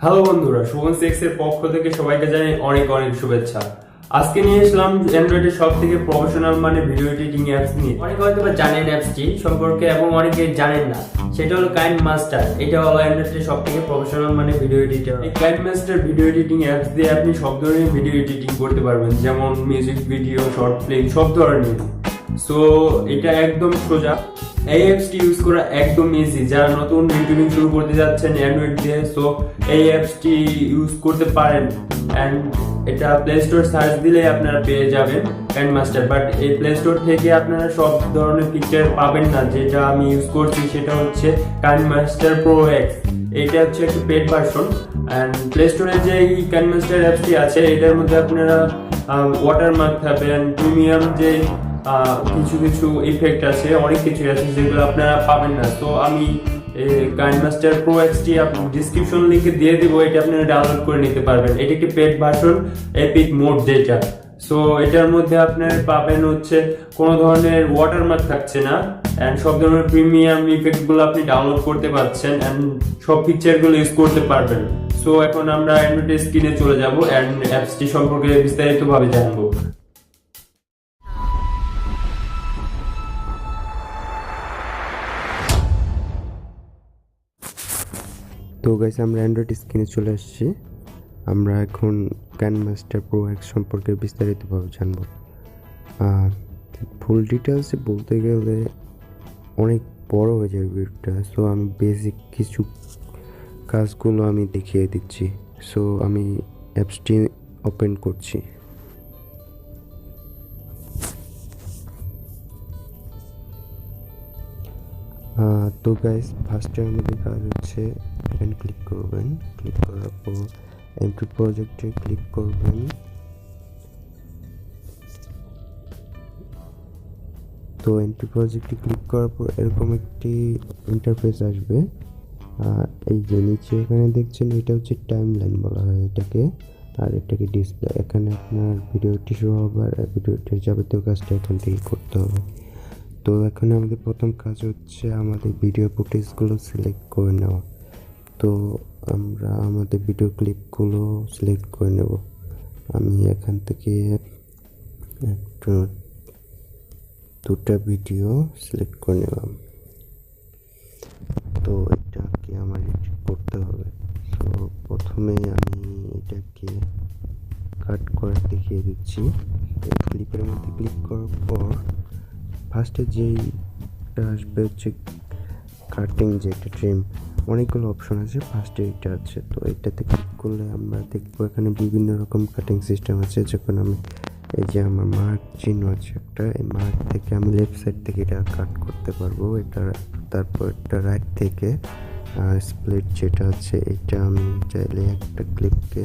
Hello বন্ধুরা, শোভন এর পক্ষ থেকে সবাইকে জানাই অনেক অনেক শুভেচ্ছা। আজকে নিয়ে এসলাম অ্যান্ড্রয়েডের সব থেকে প্রফেশনাল মানে ভিডিও এডিটিং অ্যাপস নিয়ে। অনেকে হয়তো জানেন অ্যাপসটি সম্পর্কে এবং অনেকে জানেন না। সেটা হলো কাইনমাস্টার। এটা হলো অ্যান্ড্রয়েডের সব থেকে প্রফেশনাল মানে ভিডিও এডিটর। এই কাইনমাস্টার ভিডিও এডিটিং অ্যাপস দিয়ে আপনি সব ধরনের ভিডিও এডিটিং করতে পারবেন, যেমন মিউজিক ভিডিও, শর্ট ফিল্ম, সব ধরনের। সো এটা একদম সোজা। এই অ্যাপসটি ইউজ করা একদম ইজি। যারা নতুন ইউটিউবিং শুরু করতে যাচ্ছেন অ্যান্ড্রয়েড দিয়ে, সো এই অ্যাপসটি ইউজ করতে পারেন। অ্যান্ড এটা প্লে স্টোর সার্চ দিলে আপনারা পেয়ে যাবেন কাইনমাস্টার। বাট এই প্লে স্টোর থেকে আপনারা সব ধরনের পিকচার পাবেন না। যেটা আমি ইউজ করছি সেটা হচ্ছে কাইনমাস্টার প্রো এক্স। এটা হচ্ছে একটা পেড ভার্সন। অ্যান্ড প্লে স্টোরে যে এই কাইনমাস্টার অ্যাপসটি আছে এটার মধ্যে আপনারা ওয়াটারমার্ক পাবেন, প্রিমিয়াম যে কিছু কিছু ইফেক্ট আছে, অনেক কিছু আছে যেগুলো আপনারা পাবেন না। তো আমি কাইনমাস্টার প্রো এক্সটি ডিসক্রিপশন লিঙ্কে দিয়ে দিব, এটা আপনারা ডাউনলোড করে নিতে পারবেন। এটা একটি পেড ভার্সন, এপিক মোড যেটা। সো এটার মধ্যে আপনারা পাবেন হচ্ছে কোনো ধরনের ওয়াটারমার্ক থাকছে না, অ্যান্ড সব ধরনের প্রিমিয়াম ইফেক্টগুলো আপনি ডাউনলোড করতে পারছেন, অ্যান্ড সব পিকচারগুলো ইউজ করতে পারবেন। সো এখন আমরা অ্যান্ড্রয়েড স্ক্রিনে চলে যাব অ্যান্ড অ্যাপসটি সম্পর্কে বিস্তারিতভাবে জানবো। তো গাইস, আমরা অ্যান্ড্রয়েড স্ক্রিনে চলে আসছি। আমরা এখন কাইনমাস্টার প্রো এক্স সম্পর্কে বিস্তারিতভাবে জানব। ফুল ডিটেলসে বলতে গেলে অনেক বড় হয়ে যাবে ভিডিওটা। সো আমি বেসিক কিছু কাজগুলো আমি দেখিয়ে দিচ্ছি। সো আমি অ্যাপসটি ওপেন করছি। তো গাইস, ফার্স্টে আমাদের কাজ হচ্ছে এখানে ক্লিক করবেন। ক্লিক করার পর এমটি প্রজেক্টে ক্লিক করবেন। তো এমটি প্রজেক্টে ক্লিক করার পর এরকম একটি ইন্টারফেস আসবে। এই যে নিচে এখানে দেখছেন, এটা হচ্ছে টাইম লাইন বলা হয় এটাকে, আর এটাকে ডিসপ্লে। এখানে আপনার ভিডিওটি শো হবে আর ভিডিওটির যাবতীয় কাজটা এখান থেকে করতে হবে। তো এখন আমাদের প্রথম কাজ হচ্ছে আমাদের ভিডিও ফুটেজগুলো সিলেক্ট করে নেওয়া। তো আমরা আমাদের ভিডিও ক্লিপগুলো সিলেক্ট করে নেব। আমি এখান থেকে একটু দুটা ভিডিও সিলেক্ট করে নিলাম। তো এটাকে আমার এডিট করতে হবে। সো প্রথমে আমি এটাকে কাট করে দেখিয়ে দিচ্ছি। এই ক্লিপের মধ্যে ক্লিক করার পর ফার্স্টে যেইটা আসবে হচ্ছে কাটিং, যেটা ট্রিম, অনেকগুলো অপশন আছে। ফার্স্টে এটা আছে, তো এটাতে ক্লিক করলে আমরা দেখবো এখানে বিভিন্ন রকম কাটিং সিস্টেম আছে। যখন আমি এই যে আমার মার্ক চিহ্ন আছে একটা, এই মার্ক থেকে আমি লেফট সাইড থেকে এটা কাট করতে পারবো। এটা তারপর এটা রাইট থেকে স্প্লিট যেটা আছে, এটা আমি চাইলে একটা ক্লিপকে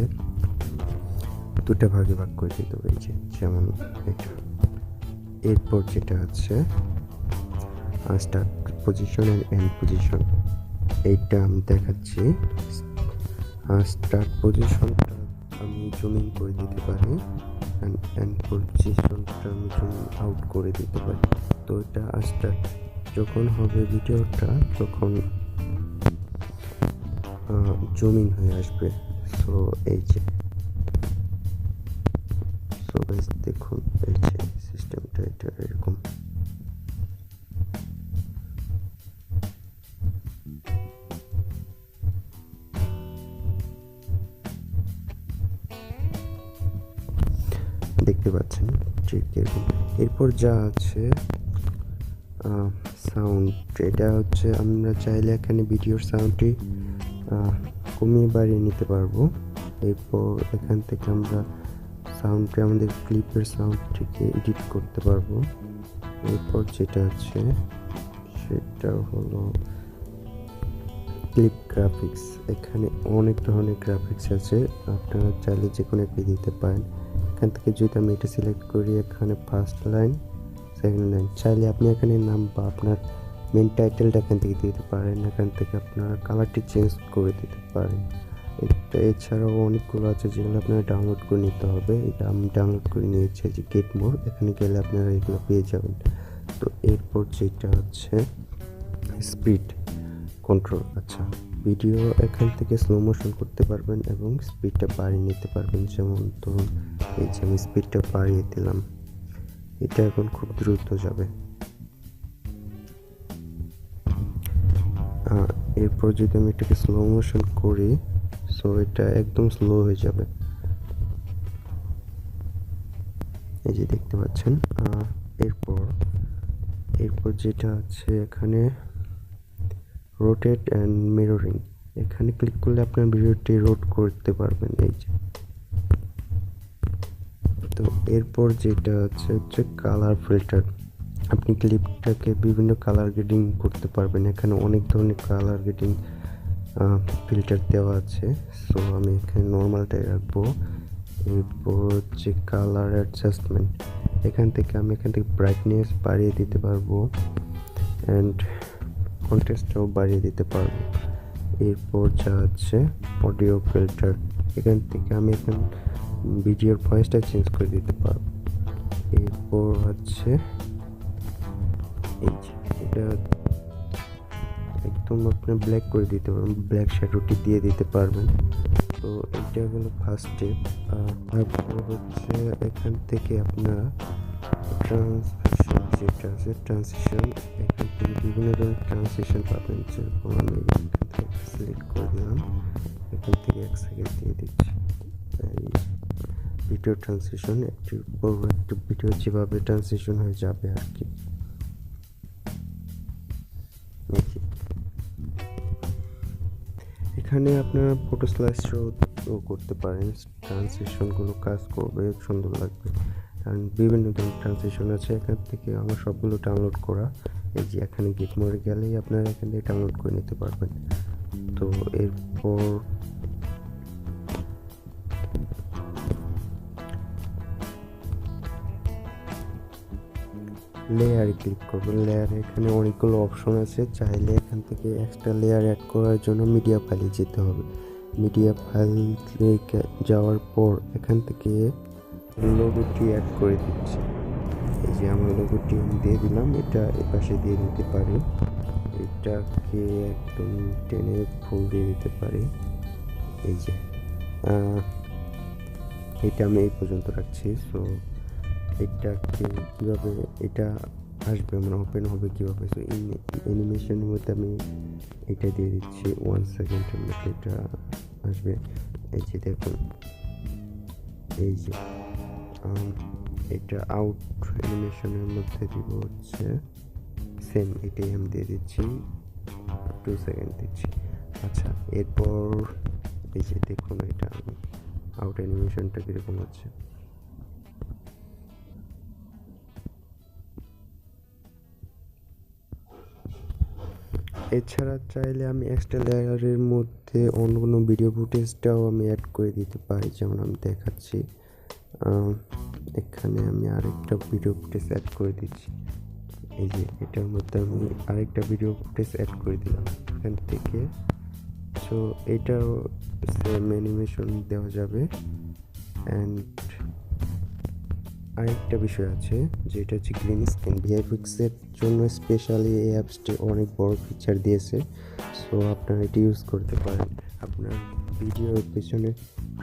দুটা ভাগে ভাগ করে দিতে পারি, যেমন এটা। এরপর যেটা আছে start position and end position, এইটা আমি দেখাচ্ছি। স্টার্ট পজিশনটা আমি জুম ইন করে দিতে পারি, এন্ড পজিশনটা আমি জুম আউট করে দিতে পারি। তো এটা স্টার্ট যখন হবে ভিডিওটা, তখন জুম ইন হয়ে আসবে। সো এই যে, সো গাইস দেখুন, এই যে সিস্টেমটা এটা এরকম। দেখতে পাচ্ছেন ঠিক এরকম। এরপর যা আছে সাউন্ড, এটা হচ্ছে আমরা চাইলে এখানে ভিডিওর সাউন্ডটি কমিয়ে বাড়িয়ে নিতে পারবো। এরপর এখান থেকে আমরা সাউন্ডে আমাদের ক্লিপের সাউন্ডটিকে এডিট করতে পারবো। এরপর যেটা আছে সেটা হলো ক্লিপ গ্রাফিক্স। এখানে অনেক ধরনের গ্রাফিক্স আছে, আপনারা চাইলে যে কোনো একটি দিতে পারেন। এখান থেকে যদি আমি এটা সিলেক্ট করি, এখানে ফার্স্ট লাইন, সেকেন্ড লাইন, চাইলে আপনি এখানে নাম বা আপনার মেন টাইটেলটা এখান থেকে দিতে পারেন। এখান থেকে আপনার কালারটি চেঞ্জ করে দিতে পারেন। এটা এছাড়াও অনেকগুলো আছে যেগুলো আপনারা ডাউনলোড করে নিতে হবে। এটা আমি ডাউনলোড করে নিয়েছি, যে গেট মোর, এখানে গেলে আপনারা এগুলো পেয়ে যাবেন। তো এরপর যেটা হচ্ছে স্পিড কন্ট্রোল। আচ্ছা, ভিডিও এখান থেকে স্লো মোশন করতে পারবেন এবং স্পিডটা বাড়িয়ে নিতে পারবেন। যেমন ধরুন এই যে আমি স্পিডটা বাড়িয়ে দিলাম, এটা এখন খুব দ্রুত যাবে। এরপর যদি আমি এটাকে স্লো মোশন করি, সো এটা একদম স্লো হয়ে যাবে, এই যে দেখতে পাচ্ছেন। এরপর যেটা আছে এখানে রোটেট অ্যান্ড মিররিং, এখানে ক্লিক করলে আপনার ভিডিওটি রোট করতে পারবেন, এই যে। তো এরপর যেটা হচ্ছে কালার ফিল্টার, আপনি ক্লিপটাকে বিভিন্ন কালার গ্রেডিং করতে পারবেন। এখানে অনেক ধরনের কালার গ্রেডিং ফিল্টার দেওয়া আছে, সো আমি এখানে নর্মালটাই রাখবো। এরপর হচ্ছে কালার অ্যাডজাস্টমেন্ট, এখান থেকে ব্রাইটনেস বাড়িয়ে দিতে পারবো অ্যান্ড কন্ট্রাস্টটাও বাড়িয়ে দিতে পারবো। এরপর যা আছে অডিও ফিল্টার, এখান থেকে আমি ভিডিওর ভয়েসটা চেঞ্জ করে দিতে পারবো। এরপর হচ্ছে এই যে এটা একদম আপনি ব্ল্যাক করে দিতে পারবেন, ব্ল্যাক শ্যাডোটি দিয়ে দিতে পারবেন। তো এটা হলো ফার্স্ট স্টেপ। তারপর হচ্ছে এখান থেকে আপনারা ট্রান্সিশন, এখান থেকে বিভিন্ন ধরনের ট্রান্সিশন পাবেন। যেরকম আমি এখান থেকে সিলেক্ট করে দিলাম, এখান থেকে 1 সেকেন্ড দিয়ে দিচ্ছি। ভিডিও ট্রান্সিশন, একটু ভিডিও যেভাবে ট্রান্সিশন হয়ে যাবে আর কি। এখানে আপনারা ফটো স্লাইড শো করতে পারেন, ট্রান্সিশনগুলো কাজ করবে, সুন্দর লাগবে। কারণ বিভিন্ন ধরনের ট্রান্সিশন আছে, এখান থেকে আমার সবগুলো ডাউনলোড করা। এই যে এখানে গেট মোডে গেলেই আপনারা এখান থেকে ডাউনলোড করে নিতে পারবেন। তো এরপর লেয়ারে ক্লিক করবেন। লেয়ারে এখানে অনেকগুলো অপশন আছে, চাইলে এখান থেকে এক্সট্রা লেয়ার অ্যাড করার জন্য মিডিয়া ফাইলে যেতে হবে। মিডিয়া ফাইল যাওয়ার পর এখান থেকে লোগোটি অ্যাড করে দিচ্ছি। এই যে আমার লোগোটি আমি দিয়ে দিলাম, এটা এপাশে দিয়ে দিতে পারি, এটাকে একদম টেনে ফুল দিয়ে দিতে পারি। এই যে এটা আমি এই পর্যন্ত রাখছি। সো এটাকে কীভাবে এটা আসবে, মানে ওপেন হবে কীভাবে, সো অ্যানিমেশনের মধ্যে আমি এটা দিয়ে দিচ্ছি, 1 সেকেন্ডের মধ্যে এটা আসবে। এই যে দেখুন, এই যে এটা আউট অ্যানিমেশনের মধ্যে দিব হচ্ছে সেম, এটাই আমি দিয়ে দিচ্ছি, 2 সেকেন্ড দিচ্ছি। আচ্ছা, এরপর এই যে দেখুন এটা আমি আউট অ্যানিমেশনটা কীরকম হচ্ছে। এছাড়া চাইলে আমি এক্সট্রা লেয়ারের মধ্যে অন্য কোনো ভিডিও ফুটেজটাও আমি অ্যাড করে দিতে পারি, যেমন আমি দেখাচ্ছি। এখানে আমি আরেকটা ভিডিও ফুটেজ অ্যাড করে দিচ্ছি, এই যে এটার মধ্যে আমি আরেকটা ভিডিও ফুটেজ অ্যাড করে দিলাম এখান থেকে। সো এটাও সেম অ্যানিমেশন দেওয়া যাবে। অ্যান্ড আরেকটা বিষয় আছে, যেটা হচ্ছে গ্রিন স্ক্রিন। ভিএফএক্সের জন্য স্পেশালি এই অ্যাপসটি অনেক বড় ফিচার দিয়েছে, সো আপনারা এটি ইউজ করতে পারেন। আপনার ভিডিওর পেছনে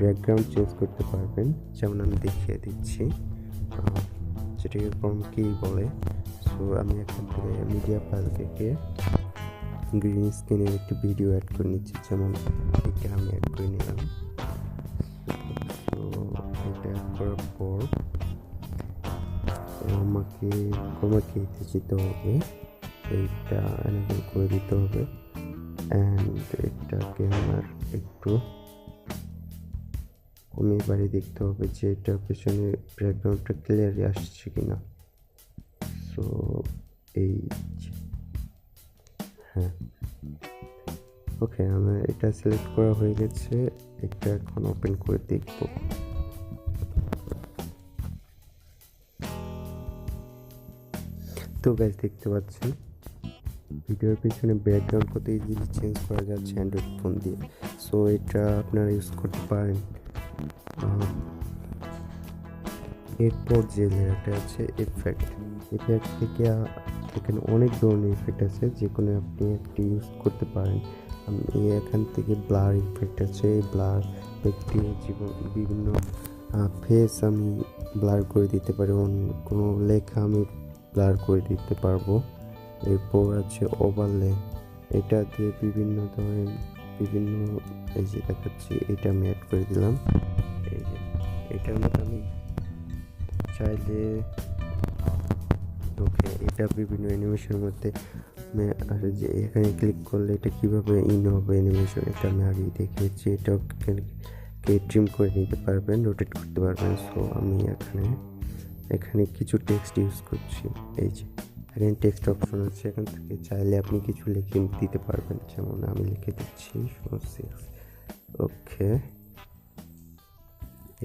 ব্যাকগ্রাউন্ড চেঞ্জ করতে পারবেন, যেমন আমি দেখিয়ে দিচ্ছি, যেটাকে কি বলে। সো আমি এখান থেকে মিডিয়া ফাইল থেকে গ্রিন স্ক্রিনের একটি ভিডিও অ্যাড করে নিচ্ছি, যেমন এটা আমি অ্যাড করে নিলাম। সো এটা অ্যাড করার পর আমাকে ক্রোমাকিতে যেতে হবে, এইটা এনেবল করে দিতে হবে। অ্যান্ড এটাকে আমার একটু কমিয়ে বাড়িয়ে দেখতে হবে যে এটার পেছনে ব্যাকগ্রাউন্ডটা ক্লিয়ারলি আসছে কিনা। সো এই হ্যাঁ, ওকে, আমার এটা সিলেক্ট করা হয়ে গেছে। এটা এখন ওপেন করে দেখব। তো গাইস, দেখতে পাচ্ছেন ভিডিওর পিছনে ব্যাকগ্রাউন্ড কত ইজিলি চেঞ্জ করা যাচ্ছে অ্যান্ড্রয়েড ফোন দিয়ে। সো এটা আপনারা ইউজ করতে পারেন। এরপর যে লেয়ারটা আছে এফেক্ট থেকে এখানে অনেক ধরনের এফেক্ট আছে, যে কোনো আপনি একটি ইউজ করতে পারেন। আমি এখান থেকে ব্লার ইফেক্ট আছে, এই ব্লার ইফেক্টে বিভিন্ন ফেস আমি ব্লার করে দিতে পারি, কোনো লেখা আমি ব্লার করে দিতে পারবো। এরপর আছে ওভারলে, এটা দিয়ে বিভিন্ন ধরনের এই যে দেখাচ্ছি, এটা আমি অ্যাড করে দিলাম। এই যে এটার মধ্যে আমি চাইলে ওকে, এটা বিভিন্ন অ্যানিমেশনের মধ্যে আর যে এখানে ক্লিক করলে এটা কিভাবে হবে অ্যানিমেশন, এটা আমি আগেই দেখিয়েছি। এটাও ট্রিম করে নিতে পারবেন, রোটেট করতে পারবেন। সো আমি এখানে কিছু টেক্সট ইউজ করছি। এই যে এখানে টেক্সট অপশন আছে, এখান থেকে চাইলে আপনি কিছু লিখে দিতে পারবেন, যেমন আমি লিখে দিচ্ছি ওকে।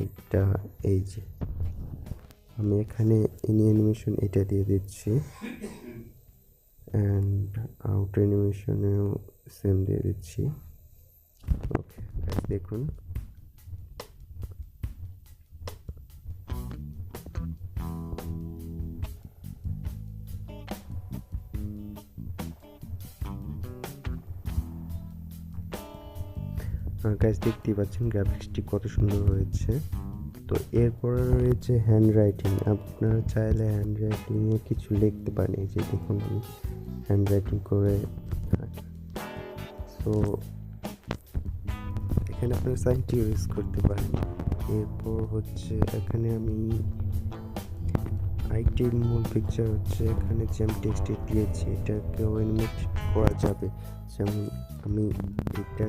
এইটা এই যে আমি এখানে অ্যানিমেশন এটা দিয়ে দিচ্ছি, অ্যান্ড আউট অ্যানিমেশনেও সেম দিয়ে দিচ্ছি। ওকে দেখুন, গাইস দেখতেই পাচ্ছেন গ্রাফিক্সটি কত সুন্দর হয়েছে। তো এরপরে রয়েছে হ্যান্ড রাইটিং। আপনারা চাইলে হ্যান্ড রাইটিংয়ে কিছু লিখতে পারেন। এই যে দেখুন আমি হ্যান্ড রাইটিং করে, সো এখানে আপনারা সাইনটি ইউজ করতে পারেন। এরপর হচ্ছে এখানে আমি আরেকটি মূল পিকচার হচ্ছে, এখানে যে আমি টেক্সটে দিয়েছি এটাকে অ্যানিমেট করা যাবে। যেমন আমি এটা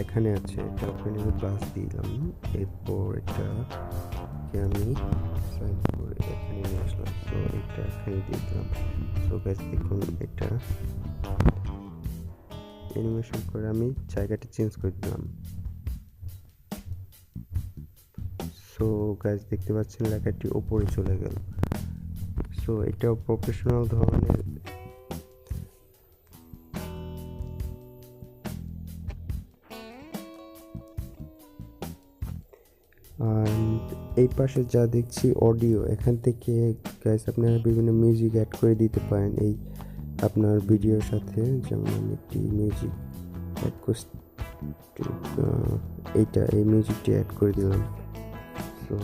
এখানে আছে, এটা ওখানে আমি প্লাস দিলাম। এরপর এটাকে আমি সাইন করে এখানে নিয়ে আসলাম, তো এটা এখানে দিয়ে দিলাম। তো গাইস দেখুন, এটা অ্যানিমেশন করে আমি জায়গাটা চেঞ্জ করে দিলাম। সো গাইস দেখতে পাচ্ছেন লেখাটি উপরে চলে গেল। সো এটাও প্রফেশনাল ধরনের। এই পাশে যা দেখছি অডিও, এখান থেকে গাইস আপনারা বিভিন্ন মিউজিক অ্যাড করে দিতে পারেন এই আপনার ভিডিওর সাথে। যেমন আমি একটি মিউজিক অ্যাড করছি, এই মিউজিকটি অ্যাড করে দিলাম। সো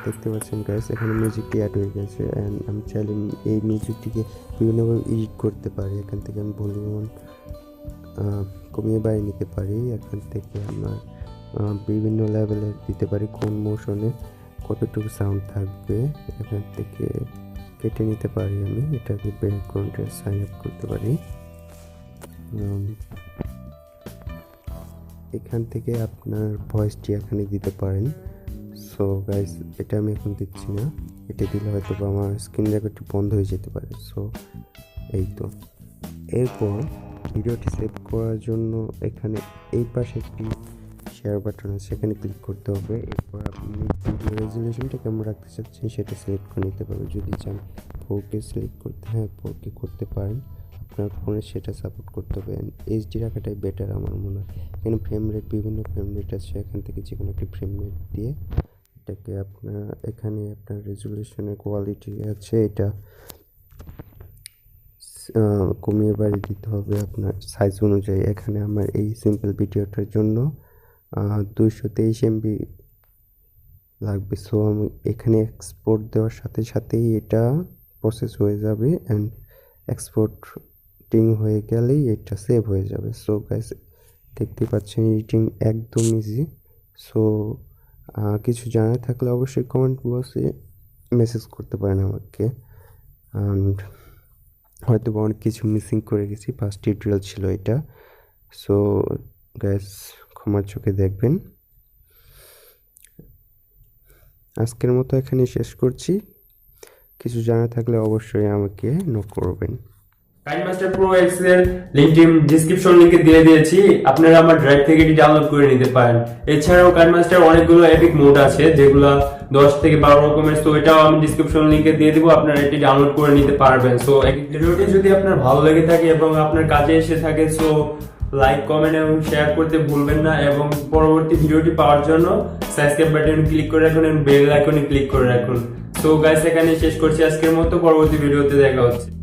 দেখতে পাচ্ছেন গাইস এখানে মিউজিকটি অ্যাড হয়ে গেছে, অ্যান্ড আমি চাইলে এই মিউজিকটিকে বিভিন্নভাবে এডিট করতে পারি। এখান থেকে আমি ভলিউম কমিয়ে বাড়িয়ে নিতে পারি, এখান থেকে আমার বিভিন্ন লেভেলের দিতে পারি, কোন মোশনে কতটুকু সাউন্ড থাকবে এখান থেকে কেটে নিতে পারি। আমি এটাকে ব্যাকগ্রাউন্ডে সাইন আপ করতে পারি। এখান থেকে আপনার ভয়েসটি এখানে দিতে পারেন। সো গাইস এটা আমি এখন দিচ্ছি না, এটা দিলে হয়তো আমার স্ক্রিন রেকর্ডটি বন্ধ হয়ে যেতে পারে। সো এই তো, এরপর ভিডিওটি সেভ করার জন্য এখানে এই পাশে একটি শেয়ার বাটন আছে, সেখানে ক্লিক করতে হবে। এরপর আপনি ভিডিও রেজুলেশনটা কেমন রাখতে চাচ্ছেন সেটা সিলেক্ট করে নিতে পারবেন। যদি চান 4K সিলেক্ট করতে, হ্যাঁ 4K করতে পারেন, আপনার ফোনে সেটা সাপোর্ট করতে হবে। এইচডি রাখাটাই বেটার আমার মনে হয়। এখানে ফ্রেম রেট, বিভিন্ন ফ্রেম রেট আছে, এখান থেকে যে কোনো একটি ফ্রেম রেট দিয়ে এটাকে এখানে আপনার রেজুলেশনের কোয়ালিটি আছে, এটা কমিয়ে বাড়িয়ে দিতে হবে আপনার সাইজ অনুযায়ী। এখানে আমার এই সিম্পল ভিডিওটার জন্য 223 MB লাগবে। সো আমি এখানে এক্সপোর্ট দেওয়ার সাথে সাথেই এটা প্রসেস হয়ে যাবে, অ্যান্ড এক্সপোর্টিং হয়ে গেলেই এটা সেভ হয়ে যাবে। সো গাইস দেখতে পাচ্ছেন এডিটিং একদম ইজি। সো কিছু জানার থাকলে অবশ্যই কমেন্ট বক্সে মেসেজ করতে পারেন আমাকে, অ্যান্ড হয়তো অনেক কিছু মিসিং করে গেছি, ফার্স্ট টিউটোরিয়াল ছিল এটা। সো গাইস ক্ষমার চোখে দেখবেন। আজকের মতো এখানে শেষ করছি। কিছু জানা থাকলে অবশ্যই আমাকে নক করবেন। কাইনমাস্টার প্রো এক্স এর লিংকটি ডেসক্রিপশন লিংকে দিয়ে দিয়েছি, আপনারা আমার ড্রাইভ থেকে এটি ডাউনলোড করে নিতে পারেন। এছাড়াও কাইনমাস্টার অনেকগুলো এপিক মোড আছে যেগুলো 10 থেকে 12 রকমের, তো এটাও আমি ডেসক্রিপশন লিংকে দিয়ে দিব, আপনারা এটি ডাউনলোড করে নিতে পারবেন। সো ভিডিওটি যদি আপনার ভালো লেগে থাকে এবং আপনার কাজে এসে থাকে, সো লাইক, কমেন্ট এবং শেয়ার করতে ভুলবেন না, এবং পরবর্তী ভিডিওটি পাওয়ার জন্য সাবস্ক্রাইব বাটনে ক্লিক করে রাখুন এবং বেল আইকনে ক্লিক করে রাখুন। সো গাইস এখানে শেষ করছি আজকের মতো, পরবর্তী ভিডিওতে দেখা হচ্ছে।